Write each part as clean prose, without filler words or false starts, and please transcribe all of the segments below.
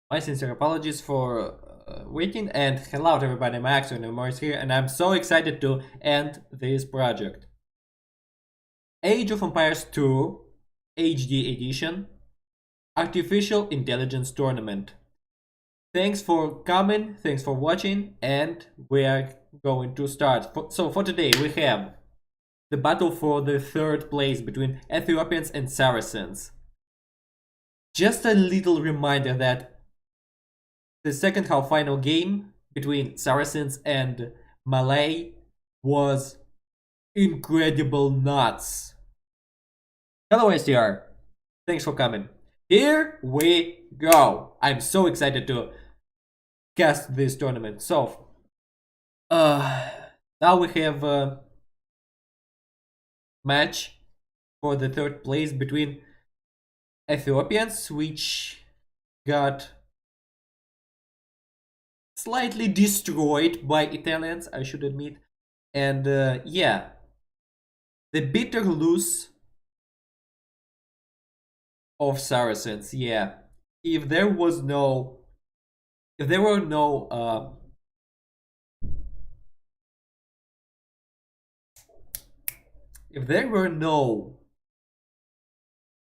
My sincere apologies for waiting, and hello to everybody, Max and Morris here, and I'm so excited to end this project. Age of Empires 2 HD Edition Artificial Intelligence Tournament. Thanks for coming, thanks for watching, and we are going to start. So for today we have the battle for the third place between Ethiopians and Saracens. Just a little reminder that the second half final game between Saracens and Malay was incredible nuts. Hello STR, thanks for coming. Here we go. I'm so excited to cast this tournament. So, now we have a match for the third place between Ethiopians, which got slightly destroyed by Italians, I should admit. And yeah, the bitter loss of Saracens. Yeah, if there was no, if there were no, if there were no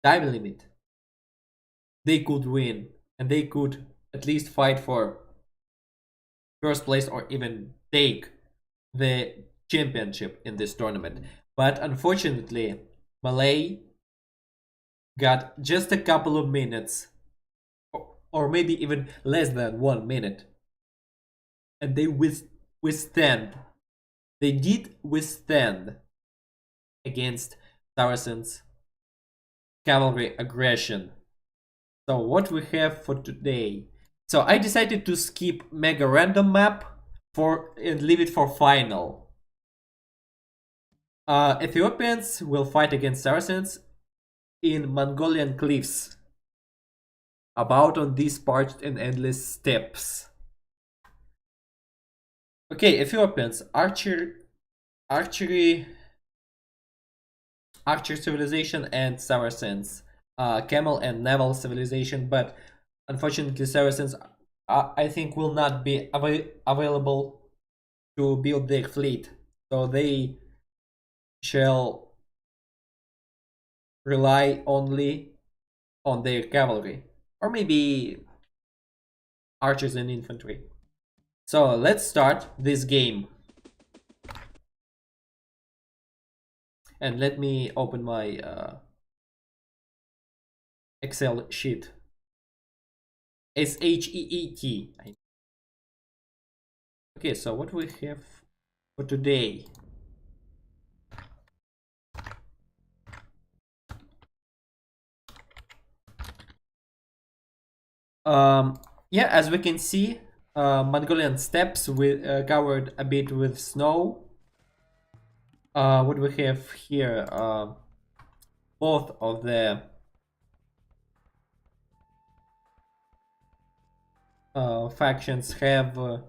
time limit, they could win, and they could at least fight for first place or even take the championship in this tournament. But unfortunately, Malay got just a couple of minutes, or maybe even less than 1 minute, and they withstand. They did withstand against Saracens' cavalry aggression. So what we have for today? So I decided to skip mega random map and leave it for final. Ethiopians will fight against Saracens in Mongolian cliffs, about on these parched and endless steppes. Okay, Ethiopians, archery civilization, and Saracens, camel and naval civilization, but unfortunately Saracens, I think, will not be available to build their fleet, so they shall rely only on their cavalry, or maybe archers and infantry. So let's start this game. And let me open my Excel sheet. SHEET. Okay, so what we have for today? Yeah, as we can see, Mongolian steppes with covered a bit with snow. What we have here? Both of the factions have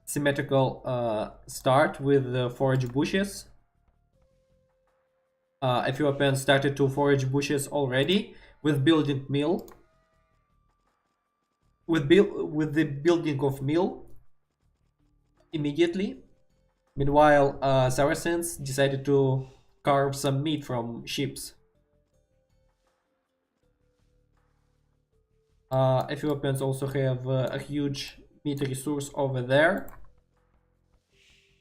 symmetrical start with the forage bushes. Ethiopians started to forage bushes already with building mill. With the building of mill immediately. Meanwhile, Saracens decided to carve some meat from ships. Ethiopians also have a huge meat resource over there.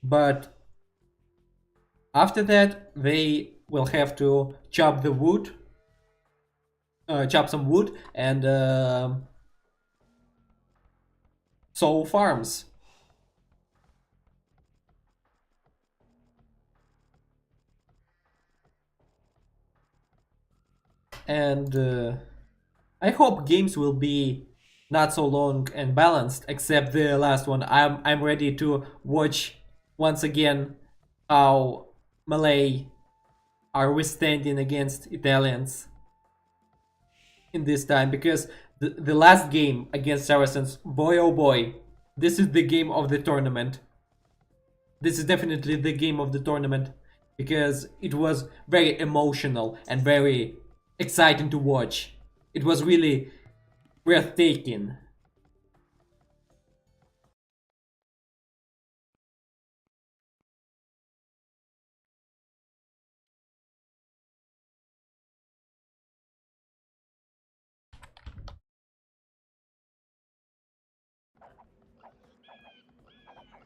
but after that they will have to chop the wood, chop some wood, and sow farms. And I hope games will be not so long and balanced, except the last one. I'm ready to watch once again how Malay are withstanding against Italians in this time, because the last game against Saracens, boy oh boy, this is the game of the tournament. This is definitely the game of the tournament because it was very emotional and very exciting to watch. It was really breathtaking.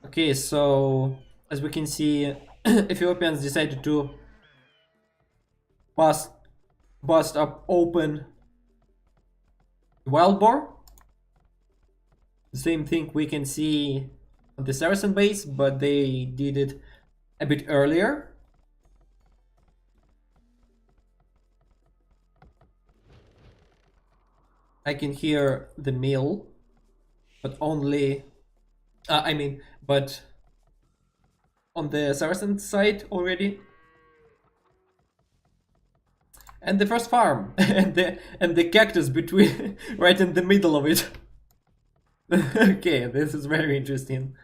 Okay, so as we can see, Ethiopians decided to bust bust up open wild boar. The same thing we can see on the Saracen base, but they did it a bit earlier. I can hear the mill, but only but on the Saracen side already. And the first farm and the cactus between right in the middle of it. Okay, this is very interesting.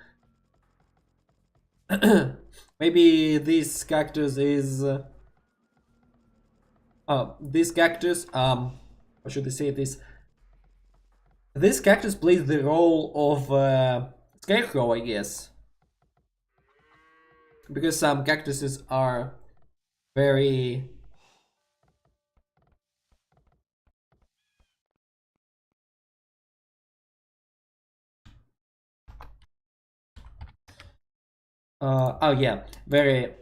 Maybe this cactus is this cactus how should I say this? This cactus plays the role of scarecrow, I guess, because some cactuses are very oh yeah, very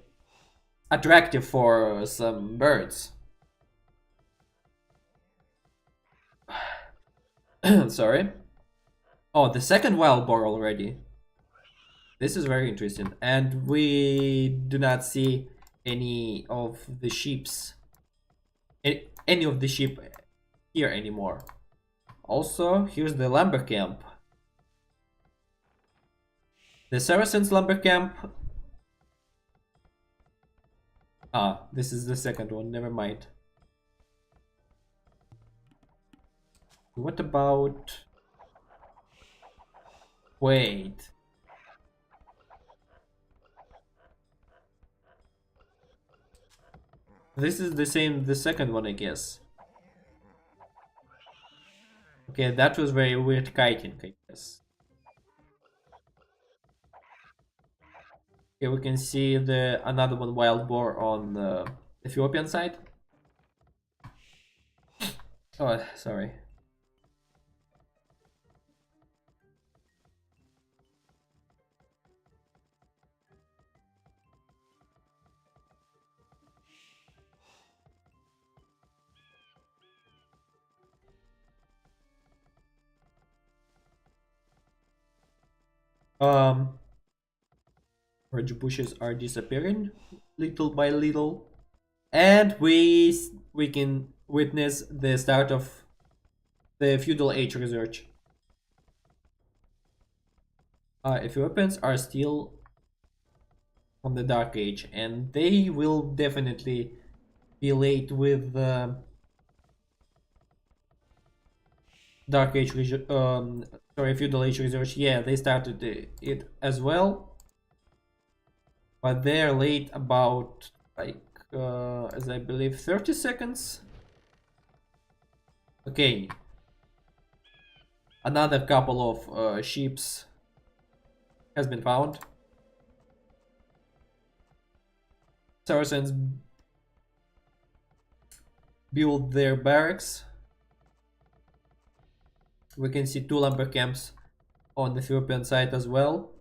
attractive for some birds. Sorry. Oh, the second wild boar already. This is very interesting, and we do not see any of the sheeps, any of the sheep here anymore. Also, here's the lumber camp. The Saracens lumber camp. Ah, this is the second one. Never mind. What about? Wait. This is the same, the second one, I guess. Okay, that was very weird kiting, I guess. Okay, we can see the another one wild boar on the Ethiopian side. Oh, sorry. Um, Orange bushes are disappearing little by little, and we can witness the start of the feudal age research. Ethiopians are still on the dark age, and they will definitely be late with dark age sorry, feudal age research. Yeah, they started it as well, but they're late about like as I believe 30 seconds. Okay, another couple of ships has been found. Saracens build their barracks. We can see two lumber camps on the Ethiopian side as well.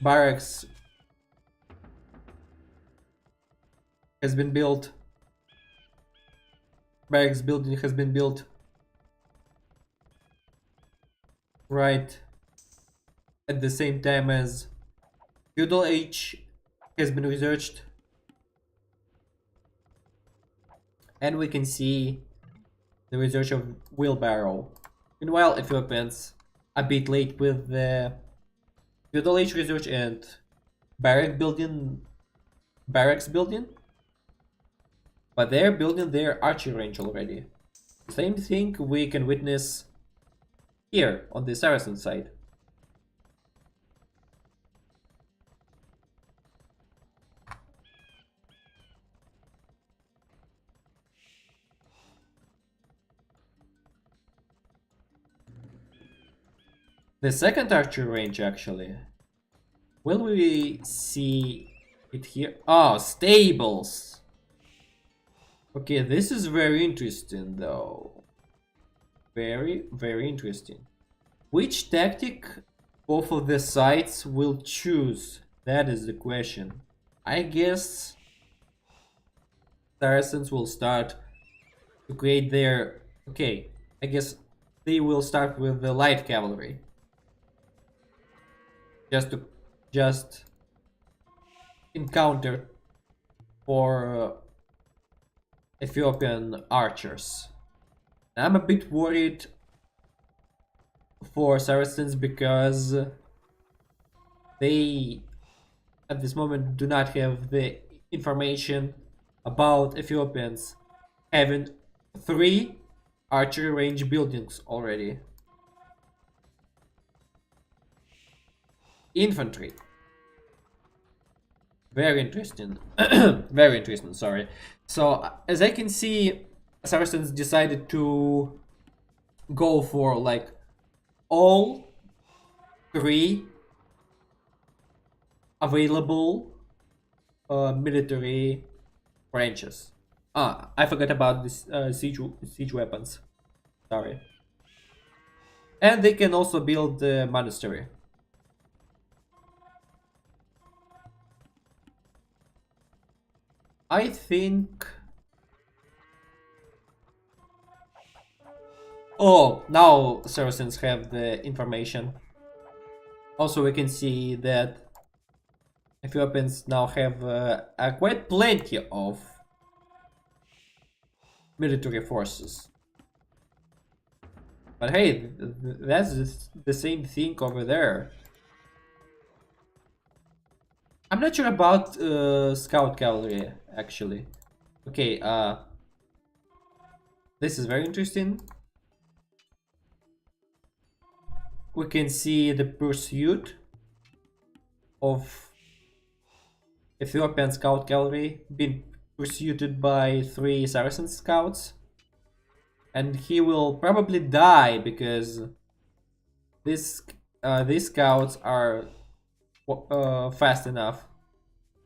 barracks has been built. Barracks building has been built right at the same time as feudal age has been researched, and we can see the research of wheelbarrow. Meanwhile, Ethiopians a bit late with the feudal age research and barracks building, but they're building their archery range already. Same thing we can witness here on the Saracen side. The second archery range, actually. Will we see it here? Oh, stables! Okay, this is very interesting, though. Very, very interesting. Which tactic both of the sides will choose? That is the question. I guess Saracens will start to create their... Okay, I guess they will start with the light cavalry. Just encounter for Ethiopian archers. I'm a bit worried for Saracens because they at this moment do not have the information about Ethiopians having 3 archery range buildings already. Infantry. Very interesting. Very interesting, sorry. So, as I can see, Saracens decided to go for like all 3 available military branches. Ah, I forgot about this siege weapons. Sorry. And they can also build the monastery. I think... Oh, now Saracens have the information. Also, we can see that Ethiopians now have quite plenty of military forces. But hey, that's the same thing over there. I'm not sure about scout cavalry, actually. Okay, this is very interesting. We can see the pursuit of Ethiopian scout cavalry being pursued by 3 Saracen scouts. And he will probably die because these scouts are fast enough.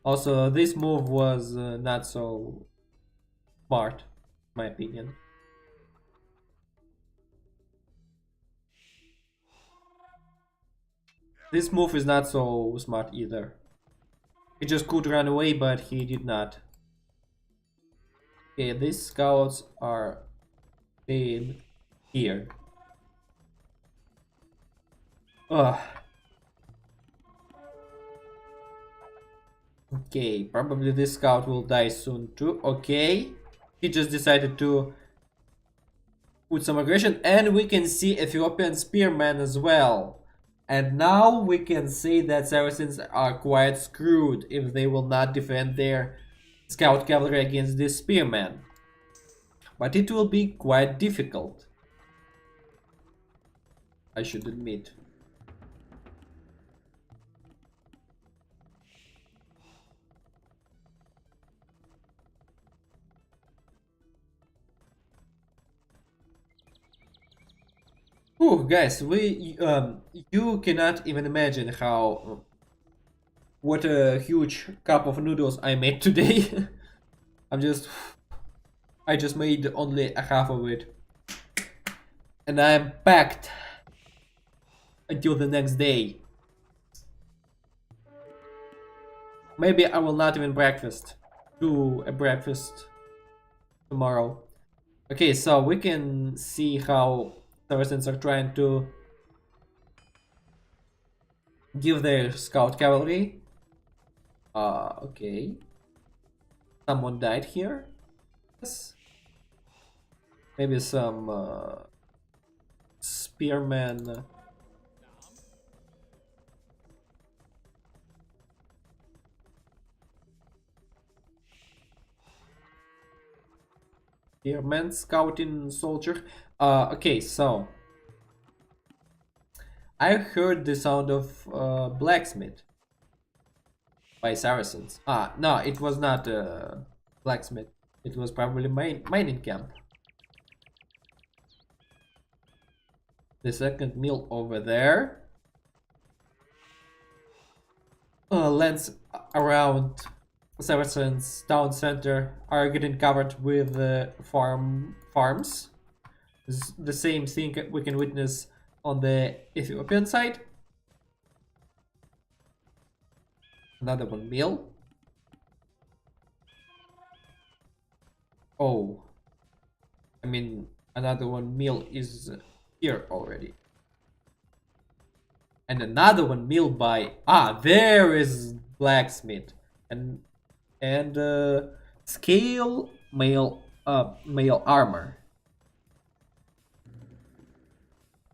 Also, this move was not so smart, in my opinion. This move is not so smart either. He just could run away, but he did not. Okay, these scouts are in here. Ugh. Okay, probably this scout will die soon too. Okay, he just decided to put some aggression, and we can see Ethiopian spearmen as well. And now we can say that Saracens are quite screwed if they will not defend their scout cavalry against this spearmen. But it will be quite difficult, I should admit. Ooh, guys, you cannot even imagine what a huge cup of noodles I made today. I just made only a half of it, and I'm packed until the next day. Maybe I will not even do a breakfast tomorrow. Okay, so we can see how Saracens are trying to give their scout cavalry. Okay. Someone died here? Yes. Maybe some spearmen. Spearman scouting soldier. Okay, so I heard the sound of blacksmith by Saracens. No, it was not blacksmith. It was probably mining camp. The second mill over there. Lands around Saracens town center are getting covered with farms. The same thing we can witness on the Ethiopian side. Another one mill. Oh, I mean another one mill is here already. And another one mill by there is blacksmith and scale mail armor.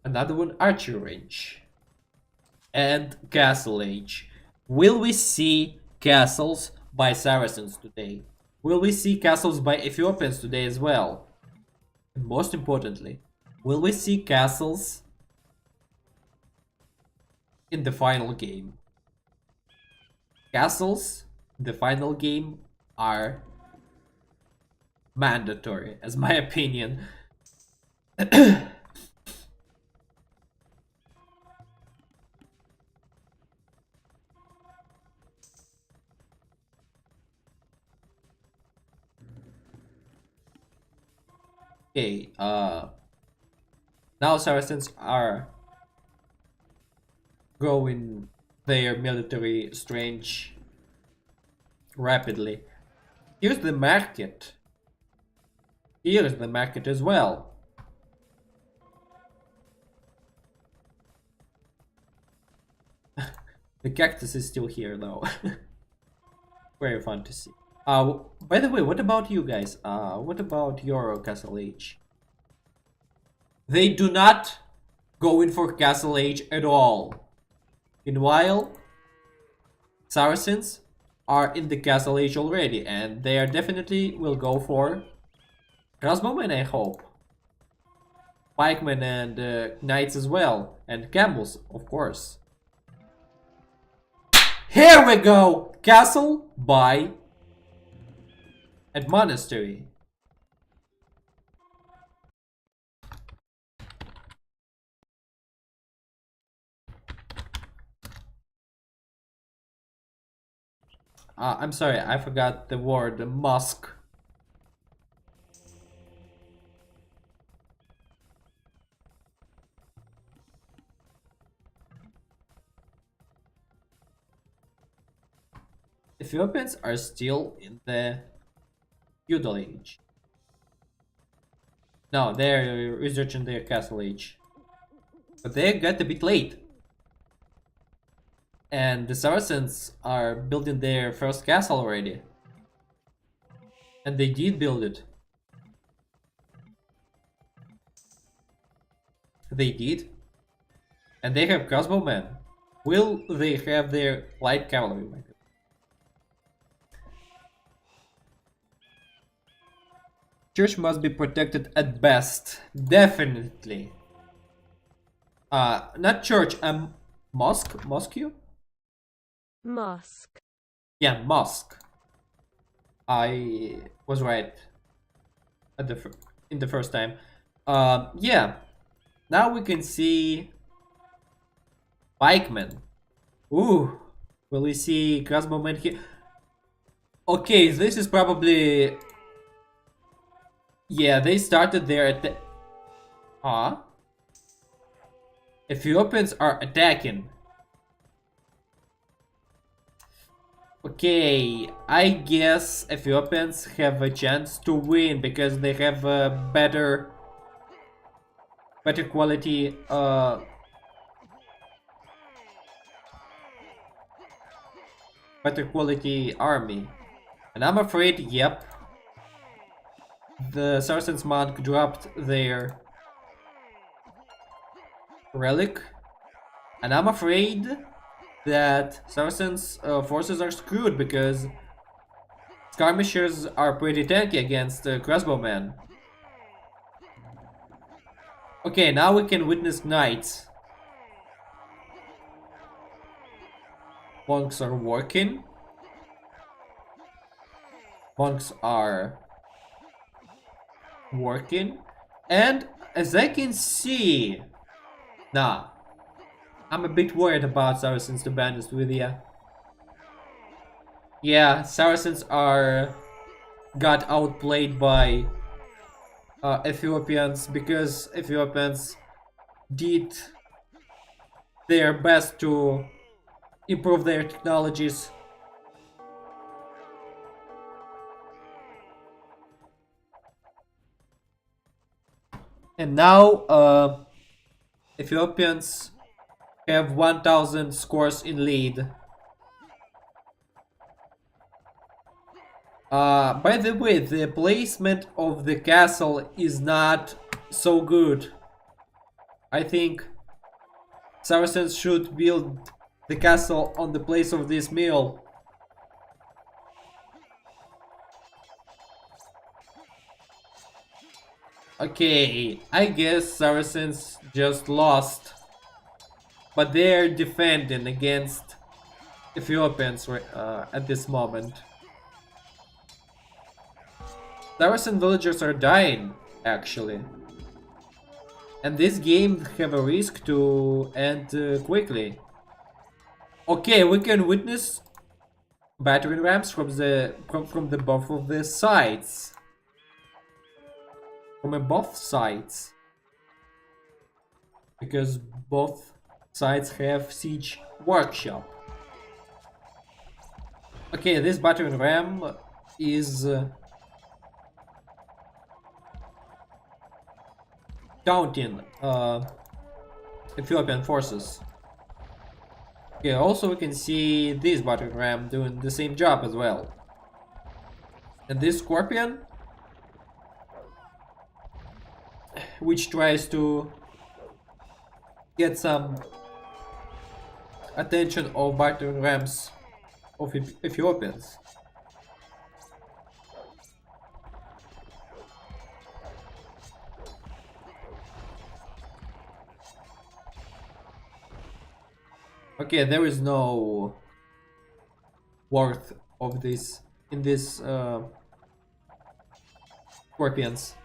Another one archery range and castle age. Will we see castles by Saracens today? Will we see castles by Ethiopians today as well? And most importantly, will we see castles in the final game? Castles in the final game are mandatory, as my opinion. Okay, now Saracens are growing their military strength rapidly. Here's the market. Here's the market as well. The cactus is still here though. Very fun to see. By the way, what about you guys? What about your castle age? They do not go in for castle age at all. Meanwhile, Saracens are in the castle age already, and they are definitely will go for crossbowmen, I hope. Pikemen and knights as well, and camels, of course. Here we go! Castle by and monastery. I'm sorry, I forgot the word mosque. Ethiopians are still in the feudal age. No, they're researching their castle age. But they got a bit late. And the Saracens are building their first castle already. And they did build it. They did. And they have crossbowmen. Will they have their light cavalry? Church must be protected at best. Definitely. Not church, mosque? Mosque? Mosque. Yeah, mosque. I was right at in the first time. Yeah. Now we can see pikemen. Ooh, will we see crossbowmen here? Okay, this is probably. Yeah, they started there at the. Ethiopians are attacking. Okay, I guess Ethiopians have a chance to win because they have a better quality army. And I'm afraid, yep, the Saracens monk dropped their relic. And I'm afraid that Saracens forces are screwed because skirmishers are pretty tanky against crossbowmen. Okay, now we can witness knights. Monks are working. Monks are working. And as I can see... Nah. I'm a bit worried about Saracens, to be honest with you. Yeah, Saracens are... got outplayed by Ethiopians because Ethiopians did their best to improve their technologies. And now Ethiopians have 1000 scores in lead. By the way, the placement of the castle is not so good. I think Saracens should build the castle on the place of this mill. Okay, I guess Saracens just lost. But they're defending against Ethiopians at this moment. Saracen villagers are dying, actually. And this game have a risk to end quickly. Okay, we can witness battering rams from the both of the sides. From both sides. Because both sides have siege workshop. Okay, this battering ram is counting Ethiopian forces. Okay, also we can see this battering ram doing the same job as well. And this scorpion, which tries to get some attention of battering rams of Ethiopians. Okay, there is no worth of this in this scorpions.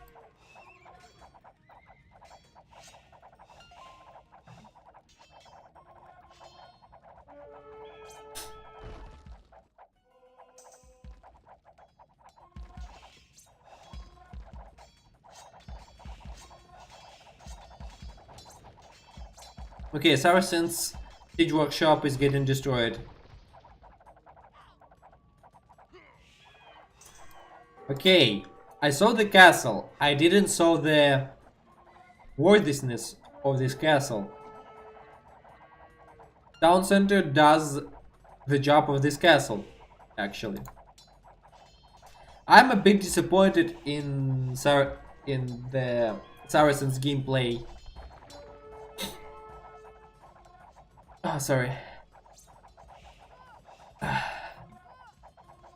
Okay, Saracens siege workshop is getting destroyed. Okay, I saw the castle. I didn't saw the worthiness of this castle. Town center does the job of this castle, actually. I'm a bit disappointed in the Saracens gameplay. Ah, sorry.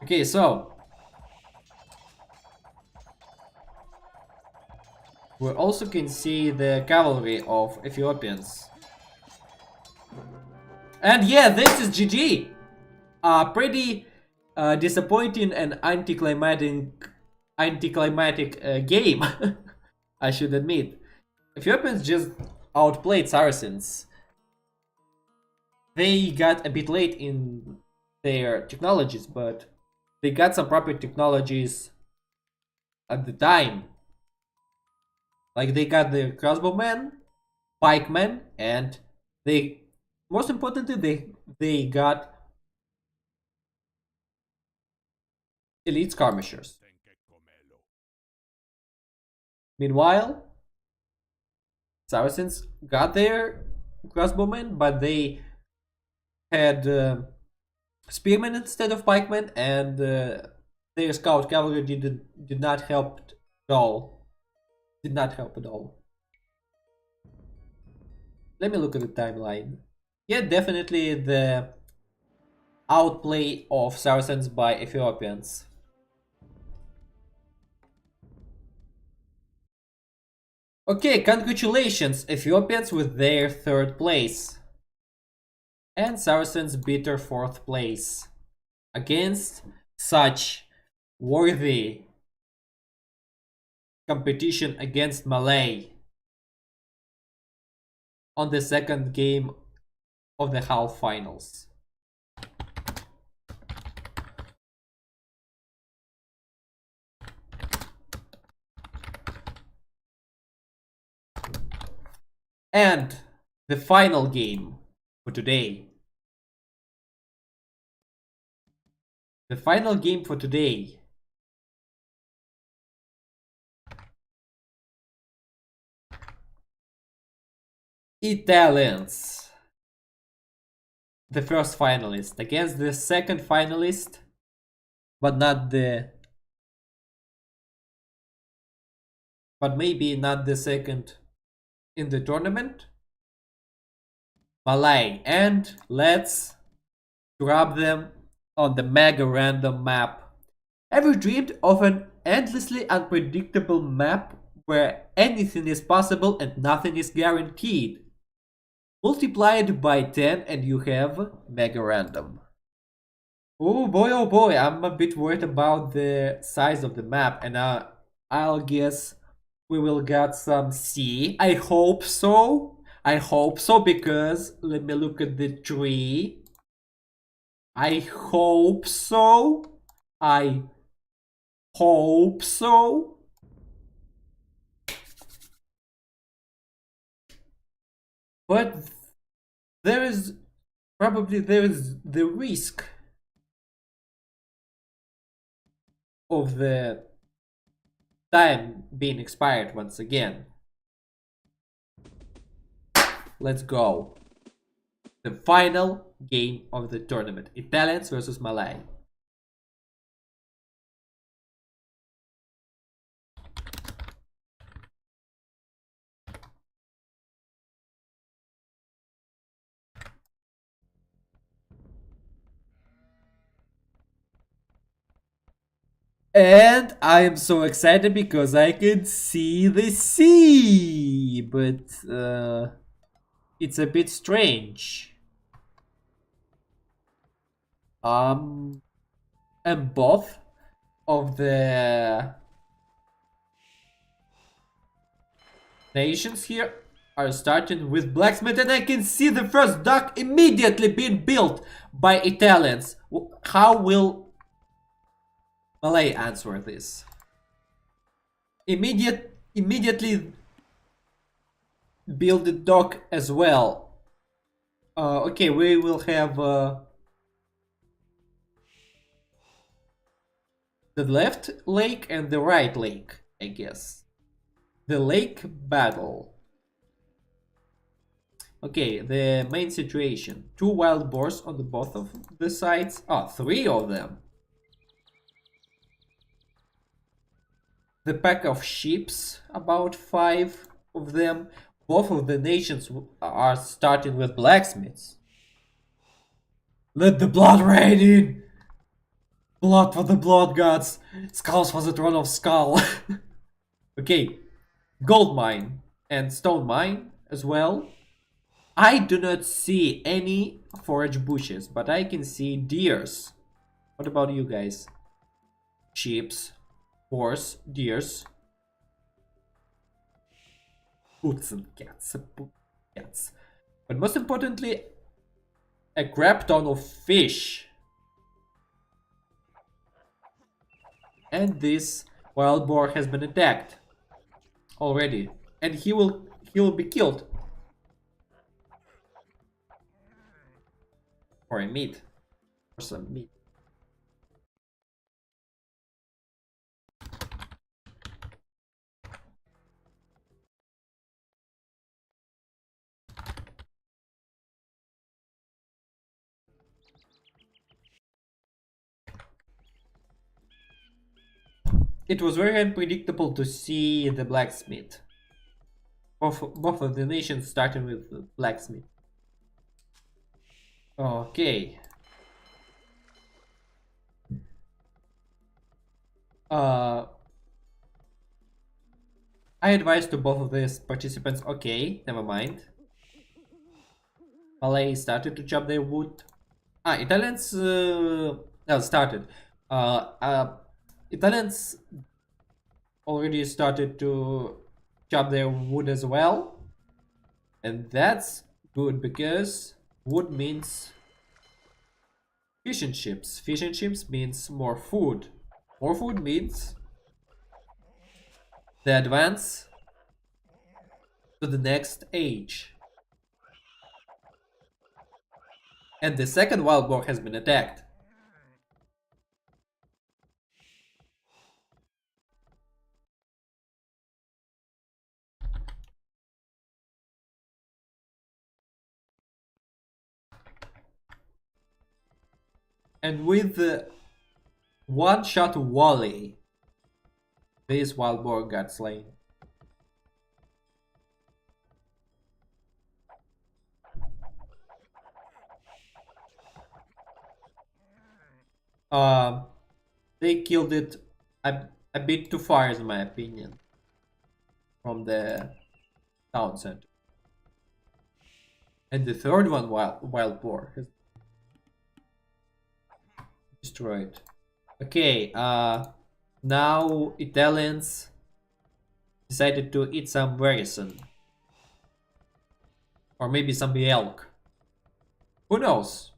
Okay, so we also can see the cavalry of Ethiopians. And yeah, this is GG. Pretty disappointing and anticlimactic game, I should admit. Ethiopians just outplayed Saracens. They got a bit late in their technologies, but they got some proper technologies at the time. Like they got the crossbowmen, pikemen, and, most importantly, they got elite skirmishers. Meanwhile, Saracens got their crossbowmen, but they had spearmen instead of pikemen, and their scout cavalry did not help at all. Did not help at all. Let me look at the timeline. Yeah, definitely the outplay of Saracens by Ethiopians. Okay, congratulations, Ethiopians with their 3rd place. And Saracens bitter 4th place. Against such worthy competition against Malay on the 2nd game of the half finals. And the final game for today. The final game for today. Italians. The first finalist against the 2nd finalist, but not the... But maybe not the 2nd in the tournament. Malay. And let's grab them on the mega random map. Have you dreamed of an endlessly unpredictable map where anything is possible and nothing is guaranteed? Multiply it by 10 and you have mega random. Oh boy, I'm a bit worried about the size of the map, and I'll guess we will get some C. I hope so. I hope so, because let me look at the tree. I hope so. I hope so. But there is the risk of the time being expired once again. Let's go. The final game of the tournament. Italians versus Malay. And I am so excited because I can see the sea, but it's a bit strange. And both of the nations here are starting with blacksmith, and I can see the first dock immediately being built by Italians. How will Malay answer this? Immediately build the dock as well. Okay, we will have the left lake and the right lake, I guess. The lake battle. Okay, the main situation. 2 wild boars on the both of the sides. Oh, 3 of them. The pack of sheeps, about 5 of them. Both of the nations are starting with blacksmiths. Let the blood rain in! Blood for the blood gods! Skulls for the throne of skull! Okay, gold mine and stone mine as well. I do not see any forage bushes, but I can see deers. What about you guys? Sheeps, horse, deers. Boots and cats. Cats. But most importantly, a crap ton of fish. And this wild boar has been attacked already, and he will be killed for a meat, for some meat. it was very unpredictable to see the blacksmith. Both of the nations starting with the blacksmith. Okay. Uh, I advise to both of these participants. Okay, never mind. Malay started to chop their wood. Italians started. Uh, uh, Italians already started to chop their wood as well, and that's good because wood means fish and chips. Fish and chips means more food. More food means the advance to the next age. And the second wild boar has been attacked. And with the one-shot volley, this wild boar got slain. Um, they killed it a bit too far, in my opinion, from the town center. And the third one, wild boar, is destroyed. Okay, now Italians decided to eat some venison. Or maybe some elk. Who knows?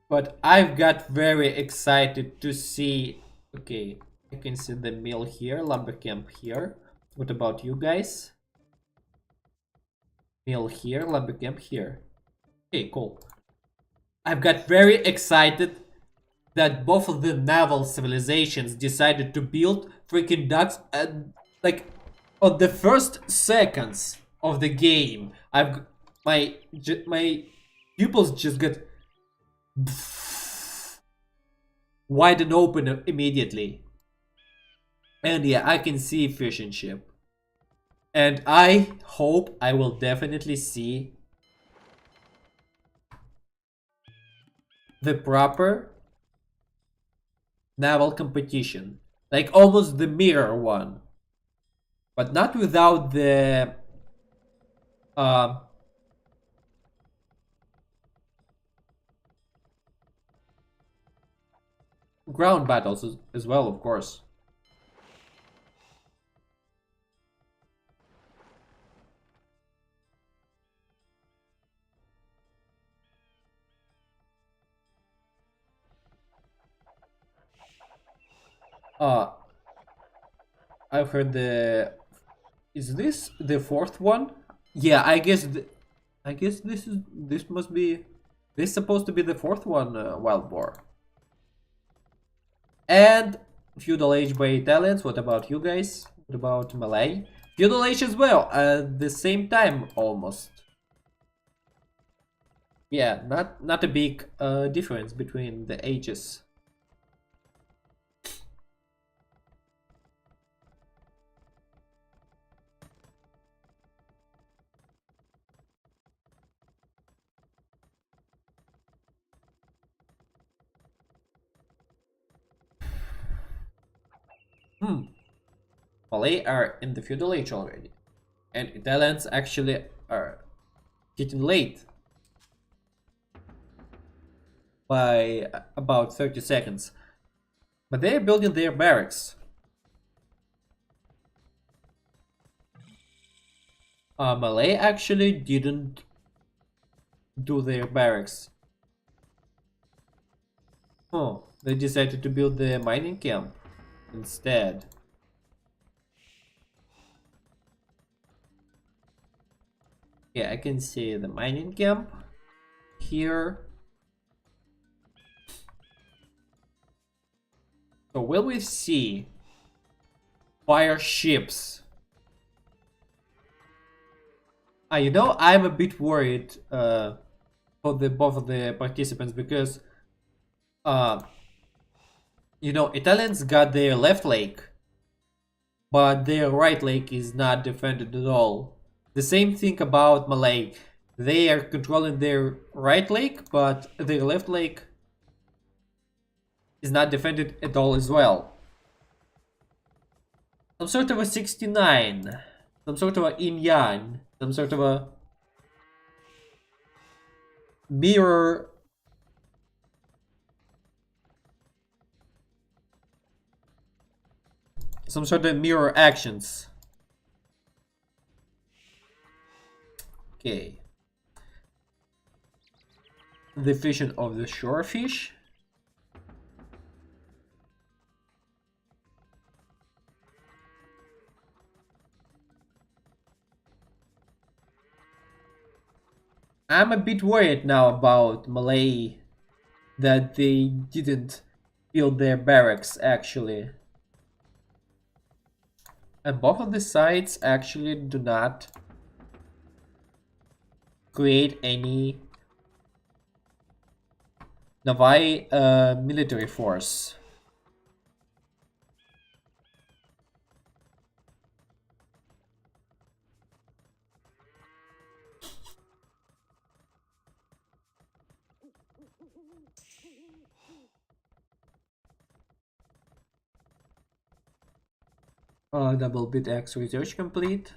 But I've got very excited to see... Okay, I can see the mill here, lumber camp here. What about you guys? Mill here, lumber camp here. Okay, cool. I've got very excited that both of the naval civilizations decided to build freaking ducks and like on the first seconds of the game. My pupils just got wide and open immediately. And yeah, I can see fish and chip. And I hope I will definitely see the proper naval competition. Like almost the mirror one. But not without the ground battles as well, of course. I've heard the... Is this the fourth one? Yeah, I guess this must be... This is supposed to be the fourth one, Wild Boar. And Feudal Age by Italians. What about you guys? What about Malay? Feudal Age as well, at the same time almost. Yeah, not a big difference between the ages. Malay are in the feudal age already, and Italians actually are getting late by about 30 seconds. But they are building their barracks. Malay actually didn't do their barracks. Oh, they decided to build the mining camp instead. Yeah, I can see the mining camp here. So will we see fire ships? You know, I'm a bit worried for both of the participants because Uh, Italians got their left leg, but their right leg is not defended at all. The same thing about Malay. They are controlling their right leg, but their left leg is not defended at all as well. Some sort of a 69, some sort of a yin yang, some sort of a mirror, some sort of mirror actions. Okay. The fishing of the shore fish. I'm a bit worried now about Malay that they didn't build their barracks actually. And both of the sites actually do not create any Navai military force. Double bit X research complete.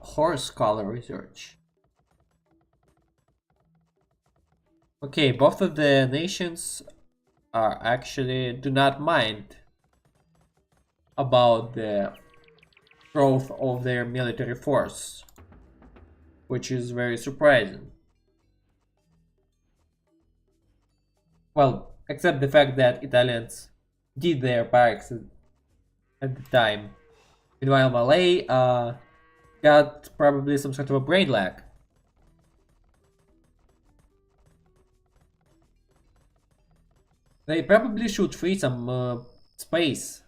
Horse color research. Okay, both of the nations are actually do not mind about the growth of their military force, which is very surprising. Well, except the fact that Italians did their barracks at the time. Meanwhile, Malay got probably some sort of a brain lag. They probably should free some space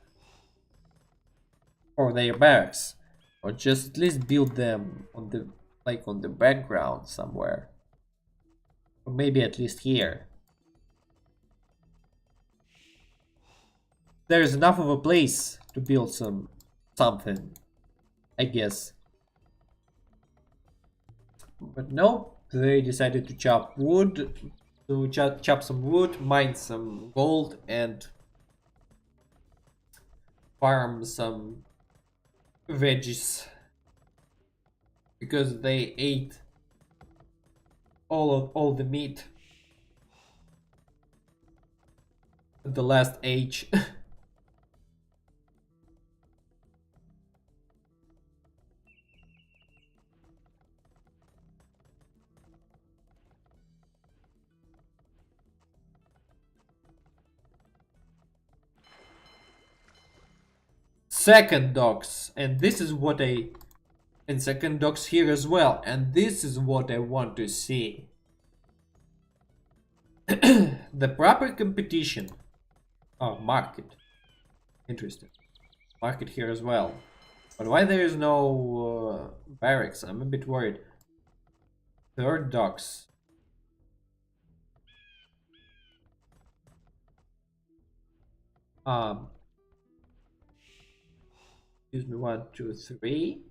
for their barracks, or just at least build them on the on the background somewhere, or maybe at least here. There's enough of a place to build something, I guess. But no, they decided to chop wood, to chop some wood, mine some gold, and farm some veggies because they ate all the meat at the last age. Second docks, and this is what I and second docks here as well, and this is what I want to see. The proper competition. Oh, market. Interesting. Market here as well. But why there is no barracks? I'm a bit worried. Third docks. Um, excuse me, 1, 2, 3.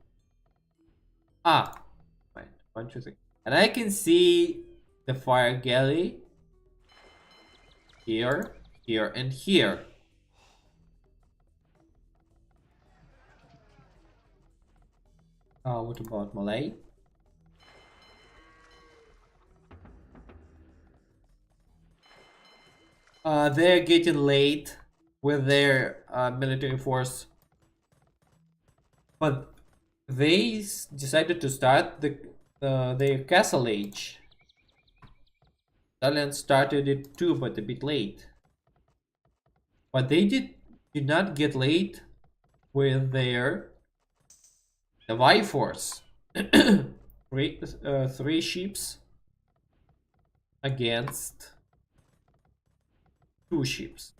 Ah, right, 1, 2, 3. And I can see the fire galley here, here, and here. What about Malay? They're getting late with their military force, but they decided to start their castle age. Italians started it too, but a bit late. But they did not get late with their Navai force. Three ships against 2 ships.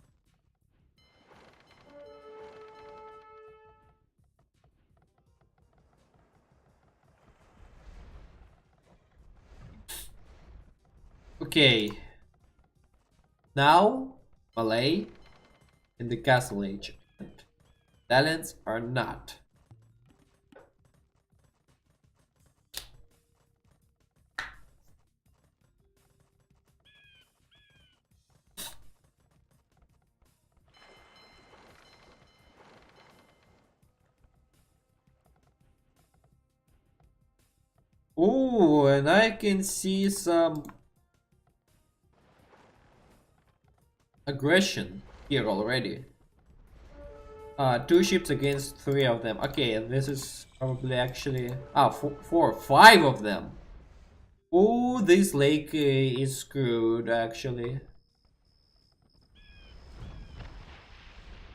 Okay. Now, Malay in the castle age. Talents are not. Ooh, and I can see some aggression here already. 2 ships against 3 of them. Okay, and this is probably actually... Ah, 5 of them. Ooh, this lake is screwed, actually.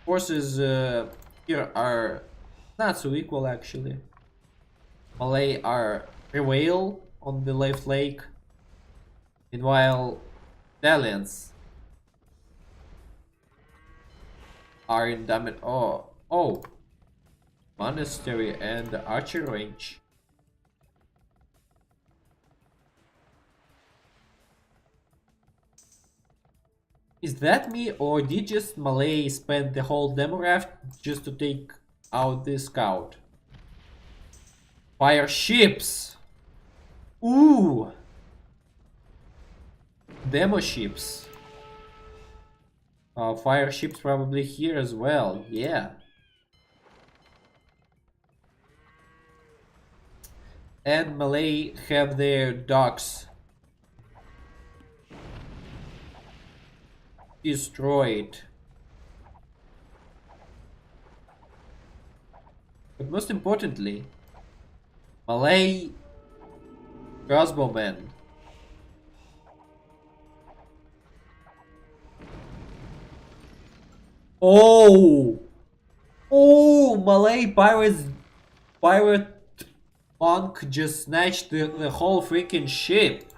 Forces here are not so equal, actually. Malay are prevail on the left lake. Meanwhile, Dalians are in damage. Oh, monastery and archer range. Is that me, or did just Malay spend the whole demo raft just to take out this scout? Fire ships! Ooh! Demo ships. Fire ships probably here as well, yeah. And Malay have their docks destroyed. But most importantly, Malay crossbowmen. Oh! Oh! Malay pirate monk just snatched the whole freaking ship.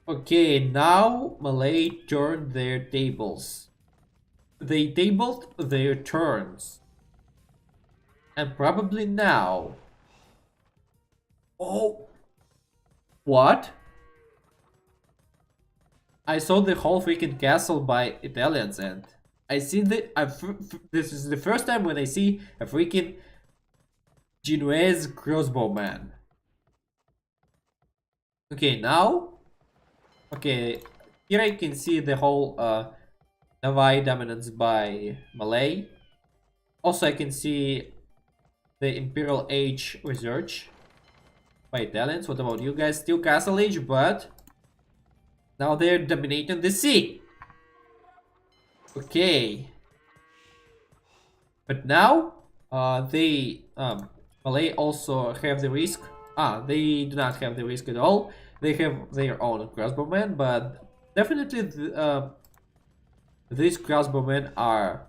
Okay, now Malay turned their tables. They tabled their turns. And probably now... Oh! What? I saw the whole freaking castle by Italians, and I see that this is the first time when I see a freaking Genoese crossbowman. Okay, now... Okay, here I can see the whole Navai dominance by Malay. Also, I can see the Imperial Age research by Italians. What about you guys? Still Castle Age, but now they're dominating the sea. Okay. But now, Malay also have the risk. They do not have the risk at all. They have their own crossbowmen, but definitely these crossbowmen are...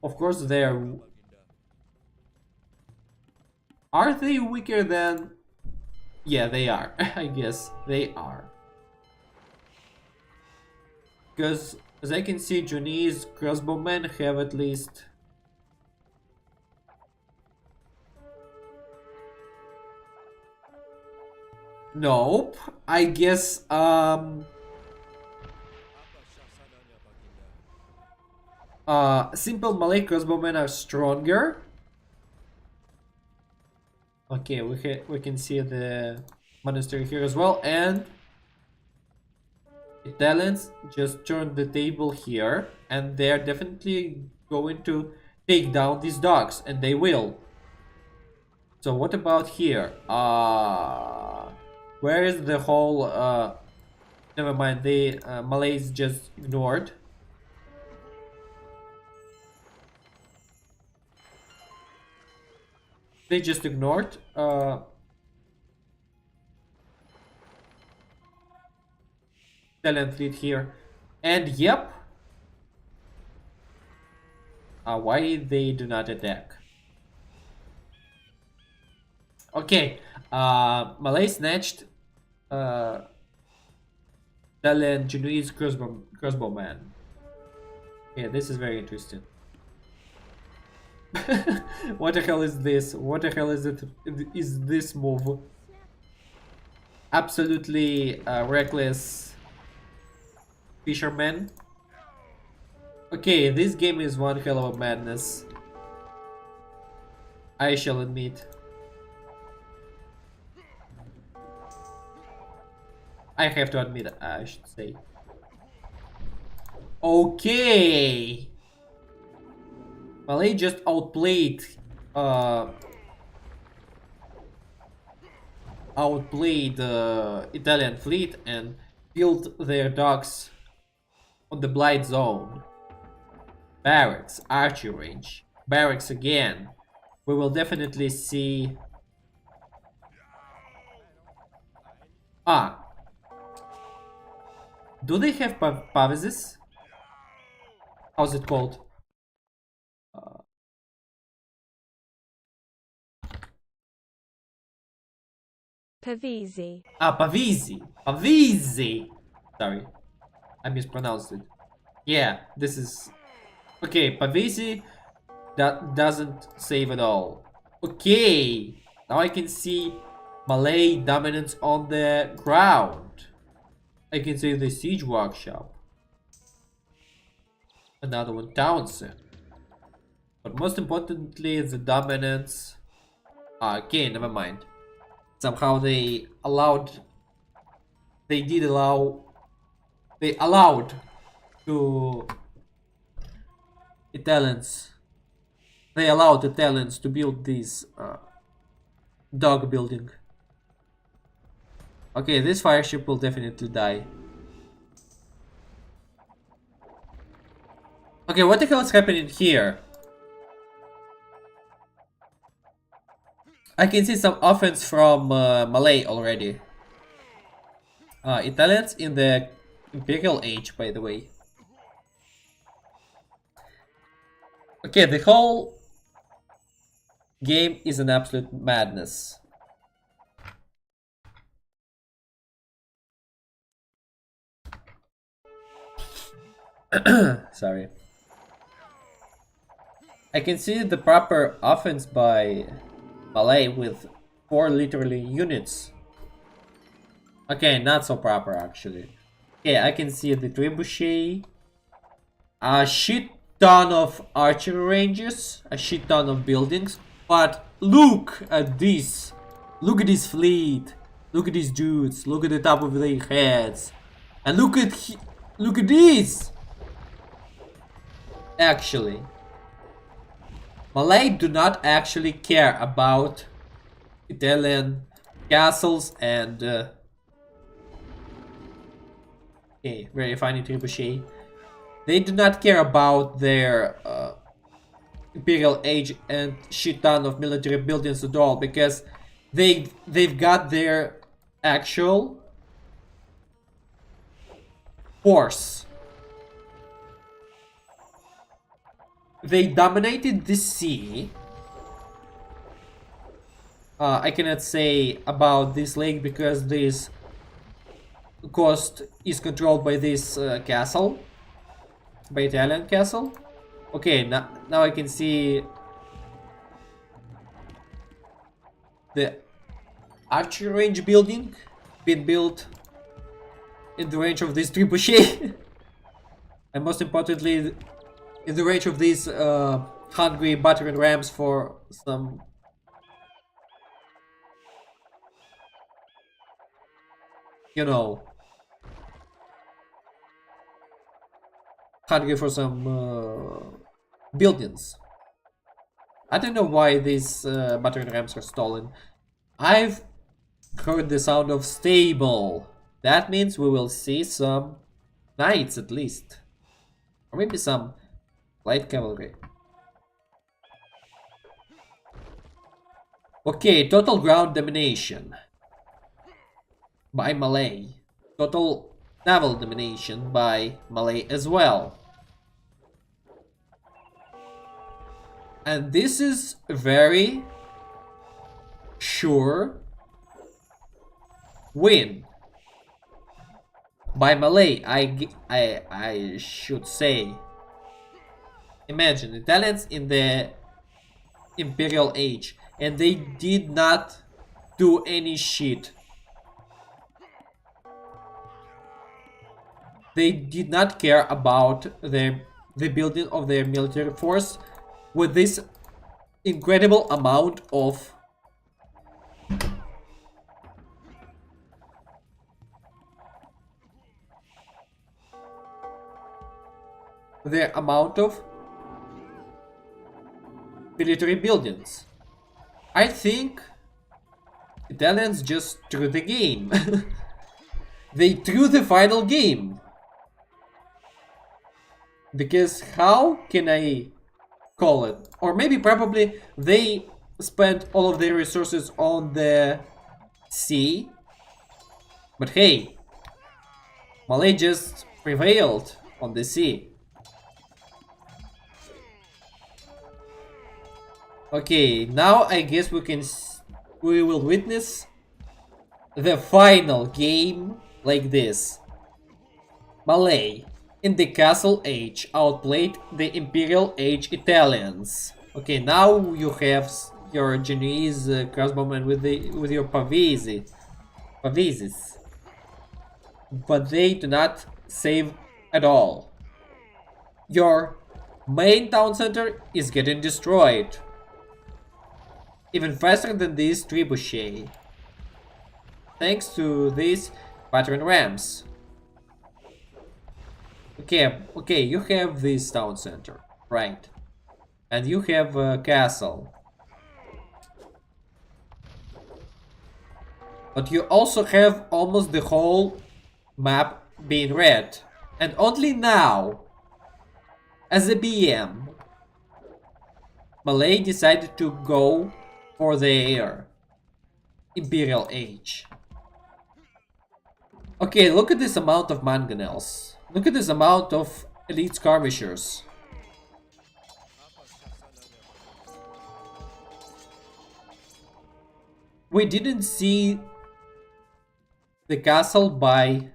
Of course, they are... Are they weaker than... Yeah, they are. I guess they are. Because, as I can see, Johnny's crossbowmen have at least... Nope. I guess, simple Malay crossbowmen are stronger. Okay, we can see the monastery here as well, and Italians just turned the table here, and they're definitely going to take down these dogs, and they will. So what about here? Where is the whole... Never mind, the Malays just ignored. They just ignored. Italian fleet here. And yep. Why they do not attack? Okay. Malay snatched Italian Genoese crossbowman. Yeah, this is very interesting. What the hell is this? What the hell is it? Is this move? absolutely reckless fishermen. Okay, this game is one hell of a madness, I shall admit. I have to admit, I should say. Okay! Malay just outplayed uh, the Italian fleet and built their docks on the Blight Zone. Barracks, archery range, barracks again. We will definitely see. Ah, do they have pavises? How's it called? Pavisi. Ah, pavisi. Pavisi. Sorry, I mispronounced it. Yeah, this is okay. Pavisi. That doesn't save at all. Okay, now I can see Malay dominance on the ground. I can see the siege workshop. Another one, Townsend. But most importantly, the dominance. Okay, never mind. Somehow they allowed. They did allow. They allowed to Italians. They allowed Italians to build this dog building. Okay, this fireship will definitely die. Okay, what the hell is happening here? I can see some offense from Malay already. Italians in the Imperial Age, by the way. Okay, the whole game is an absolute madness. Sorry. I can see the proper offense by Malay with 4 literally units. Okay, not so proper actually. Okay, I can see the trebuchet. A shit ton of archery ranges, a shit ton of buildings. But look at this. Look at this fleet. Look at these dudes. Look at the top of their heads. And look at this. Actually, Malay do not actually care about Italian castles and okay, very fine trebuchet. They do not care about their Imperial Age and shit ton of military buildings at all, because they've got their actual force. They dominated the sea. I cannot say about this lake because this coast is controlled by this castle, by Italian castle. Okay, now I can see the archery range building being built in the range of this trebuchet. And most importantly, in the range of these hungry battering rams for some hungry for some buildings. I don't know why these battering rams are stolen. I've heard the sound of stable. That means we will see some knights at least. Or maybe some light cavalry. Okay, total ground domination by Malay. Total naval domination by Malay as well. And this is very sure win by Malay. I should say. Imagine Italians in the Imperial Age, and they did not do any shit. They did not care about the building of their military force with this incredible amount of military buildings. I think Italians just threw the game. They threw the final game. Because how can I call it? Or maybe probably they spent all of their resources on the sea. But hey, Malay just prevailed on the sea. Okay, now I guess we will witness the final game like this. Malay in the Castle Age outplayed the Imperial Age Italians. Okay, now you have your Genoese crossbowmen with your Pavizis, but they do not save at all. Your main town center is getting destroyed, even faster than this trebuchet, thanks to these pattern rams. Okay, you have this town center, right? And you have a castle. But you also have almost the whole map being red. And only now, as a BM, Malay decided to go for their Imperial Age. Okay, look at this amount of mangonels. Look at this amount of elite skirmishers. We didn't see the castle by...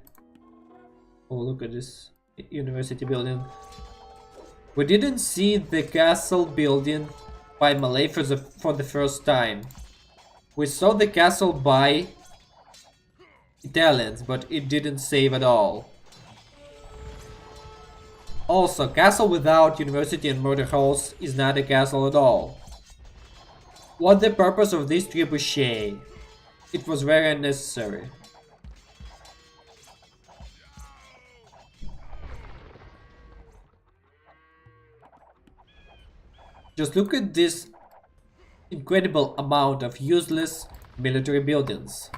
Oh, look at this university building. We didn't see the castle building by Malay for the first time. We saw the castle by Italians, but it didn't save at all. Also, castle without university and murder halls is not a castle at all. What the purpose of this trebuchet? It was very unnecessary. Just look at this incredible amount of useless military buildings.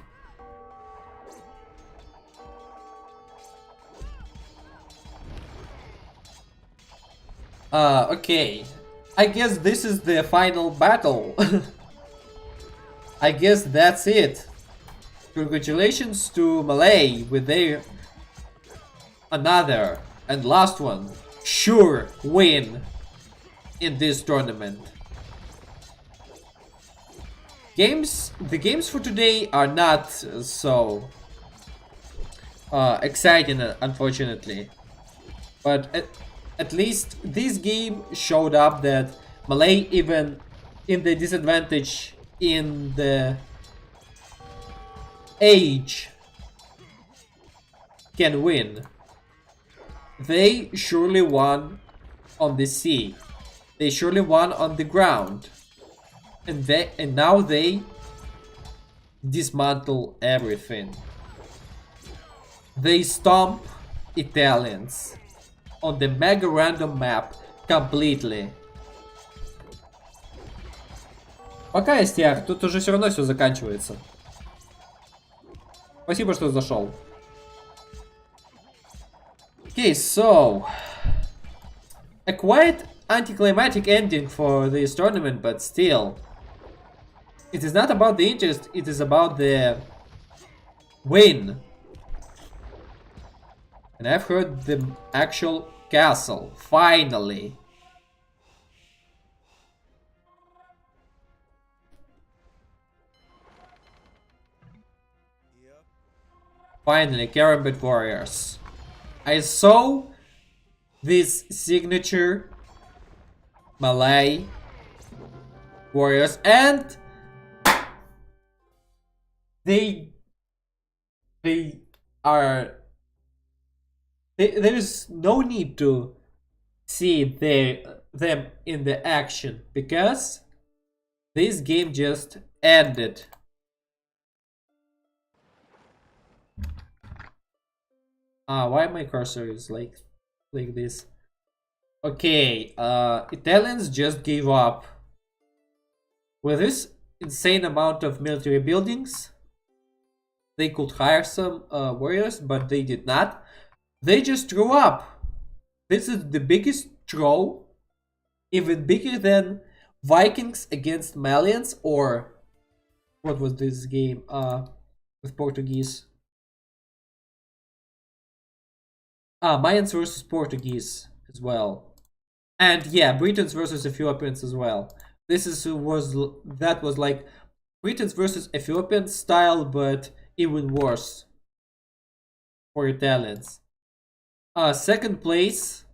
Okay. I guess this is the final battle. I guess that's it. Congratulations to Malay with their another and last one sure win in this tournament. The games for today are not so exciting, unfortunately. But at least this game showed up that Malay, even in the disadvantage in the age, can win. They surely won on the sea. They surely won on the ground. And now they dismantle everything. They stomp Italians on the mega random map completely. Пока, STR, тут уже все равно все заканчивается. Спасибо, что зашел. Okay, so a quite anticlimactic ending for this tournament, but still, it is not about the interest, it is about the win. And I've heard the actual castle, finally. Finally, Karambit Warriors. I saw this signature Malay Warriors and they are There is no need to see them in the action because this game just ended. Why my cursor is like this? Okay, Italians just gave up. With this insane amount of military buildings, they could hire some warriors, but they did not. They just threw up. This is the biggest throw, even bigger than Vikings against Malians, or what was this game with Portuguese? Mayans versus Portuguese as well. And yeah, Britons versus Ethiopians as well. That was like Britons versus Ethiopians style, but even worse for Italians. Second place,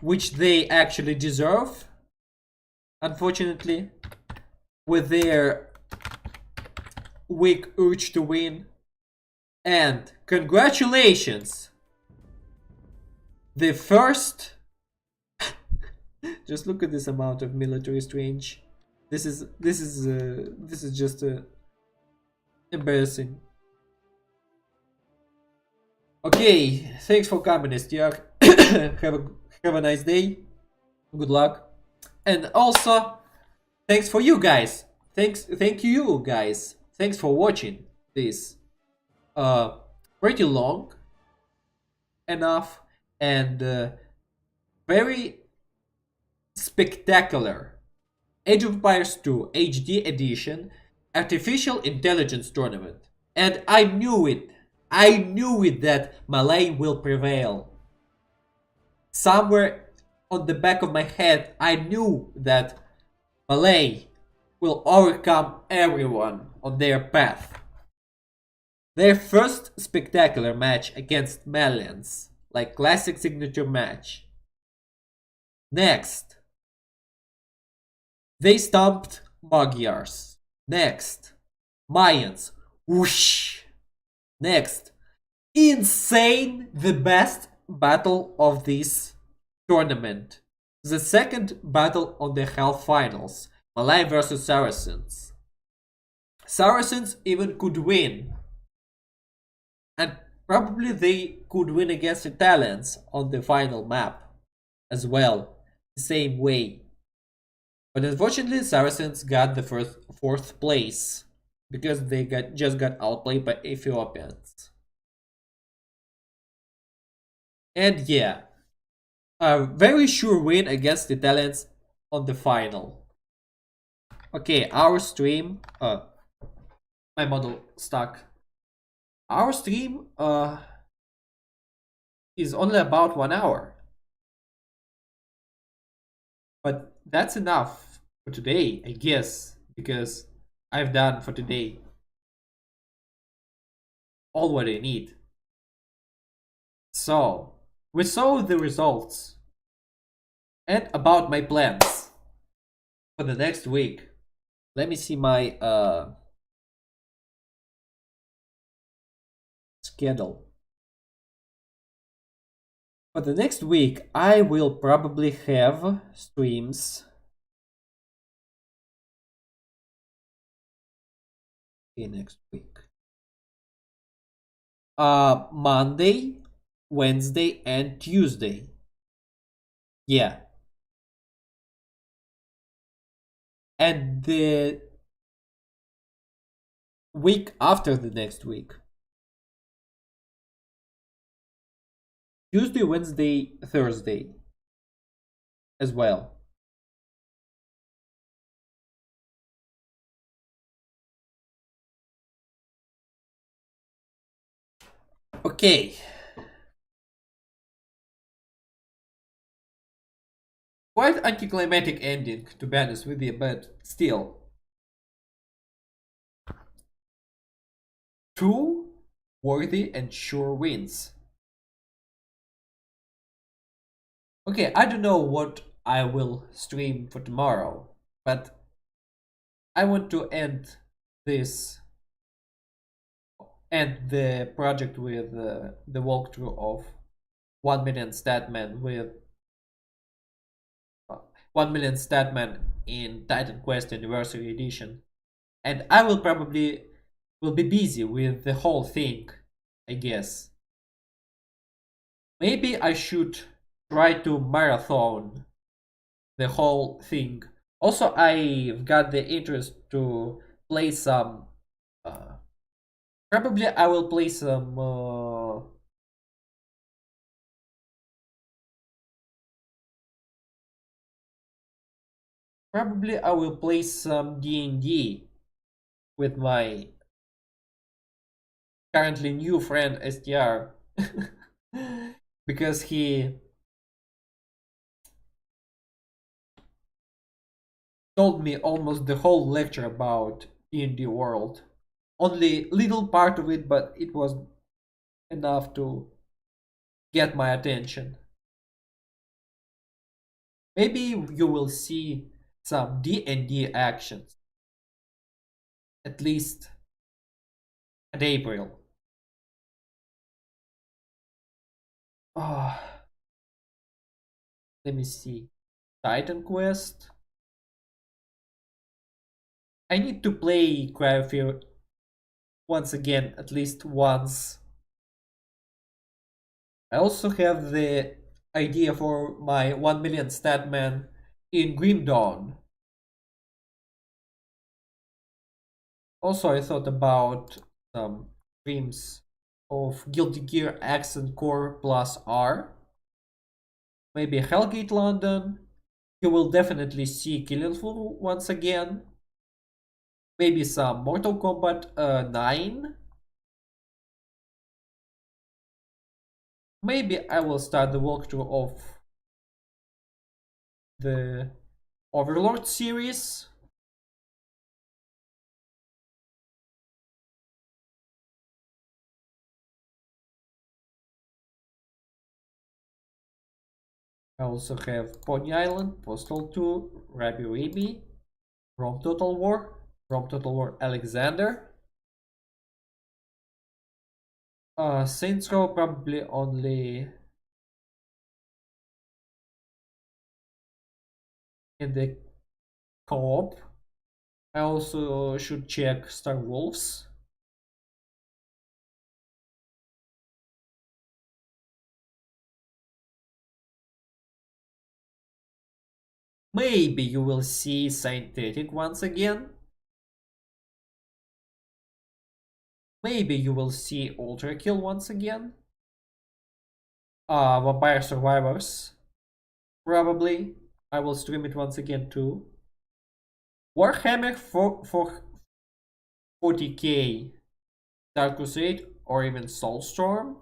which they actually deserve, unfortunately, with their weak urge to win. And congratulations, the first. Just look at this amount of military range. This is just embarrassing. Okay, thanks for coming, STR. have a nice day. Good luck, and also thanks for you guys. Thank you guys. Thanks for watching this. Pretty long enough and very spectacular Age of Empires 2 HD Edition Artificial Intelligence Tournament. And I knew it. I knew it that Malay will prevail. Somewhere on the back of my head, I knew that Malay will overcome everyone on their path. Their first spectacular match against Malians, like classic signature match. Next, they stomped Magyars. Next, Mayans. Whoosh. Next, insane, the best battle of this tournament. The second battle on the half finals, Malay versus Saracens. Saracens even could win. And probably they could win against Italians on the final map as well, the same way. But unfortunately, Saracens got the fourth place because they just got outplayed by Ethiopians. And yeah, a very sure win against Italians on the final. Okay, our stream. My model stuck. Our stream is only about 1 hour. But that's enough for today, I guess, because I've done for today all what I need. So, we saw the results and about my plans for the next week. Let me see my schedule. For the next week, I will probably have streams. Okay, next week. Monday, Wednesday, and Tuesday. Yeah. And the week after the next week. Tuesday, Wednesday, Thursday as well. Okay. Quite anticlimactic ending, to be honest with you, but still. Two worthy and sure wins. Okay, I don't know what I will stream for tomorrow, but I want to this end the project with the walkthrough of 1 million statman with uh, 1 million statman in Titan Quest Anniversary Edition, and I will probably will be busy with the whole thing, I guess. Maybe I should try to marathon the whole thing. Also, I've got the interest to play some. Uh, Probably I will play some. Probably I will play some D&D with my currently new friend STR, because he told me almost the whole lecture about D&D world. Only little part of it, but it was enough to get my attention. Maybe you will see some D&D actions, at least at April. Oh, let me see. Titan Quest. I need to play Cryosphere once again, at least once. I also have the idea for my 1 million statman in Grim Dawn. Also, I thought about some streams of Guilty Gear Accent Core plus R. Maybe Hellgate London. You will definitely see Killing Floor once again. Maybe some Mortal Kombat 9. Maybe I will start the walkthrough of the Overlord series. I also have Pony Island, Postal 2, Rabi Ribi, Rome Total War Alexander. Saints Row probably only in the co-op. I also should check Star Wolves. Maybe you will see Synthetic once again. Maybe you will see Ultra Kill once again. Vampire Survivors. Probably. I will stream it once again too. Warhammer for 40k. Dark Crusade or even Soulstorm.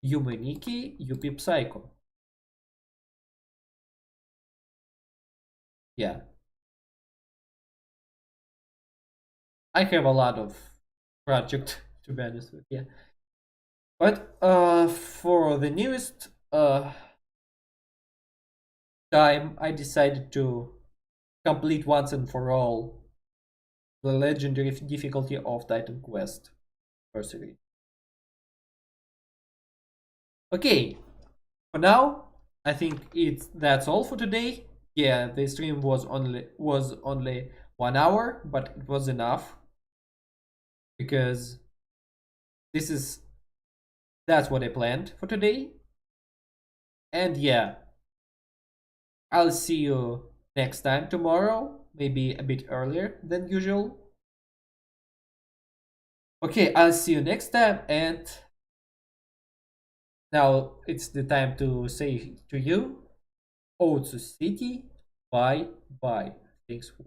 Yumeniki, UP Psycho. Yeah. I have a lot of project to be honest with you. But for the newest time, I decided to complete once and for all the legendary difficulty of Titan Quest Anniversary. Okay, for now, I think that's all for today. Yeah, the stream was only 1 hour, but it was enough because this is that's what I planned for today. And yeah, I'll see you next time tomorrow, maybe a bit earlier than usual. Okay, I'll see you next time, and now it's the time to say to you, Otsu City, bye bye. Thanks for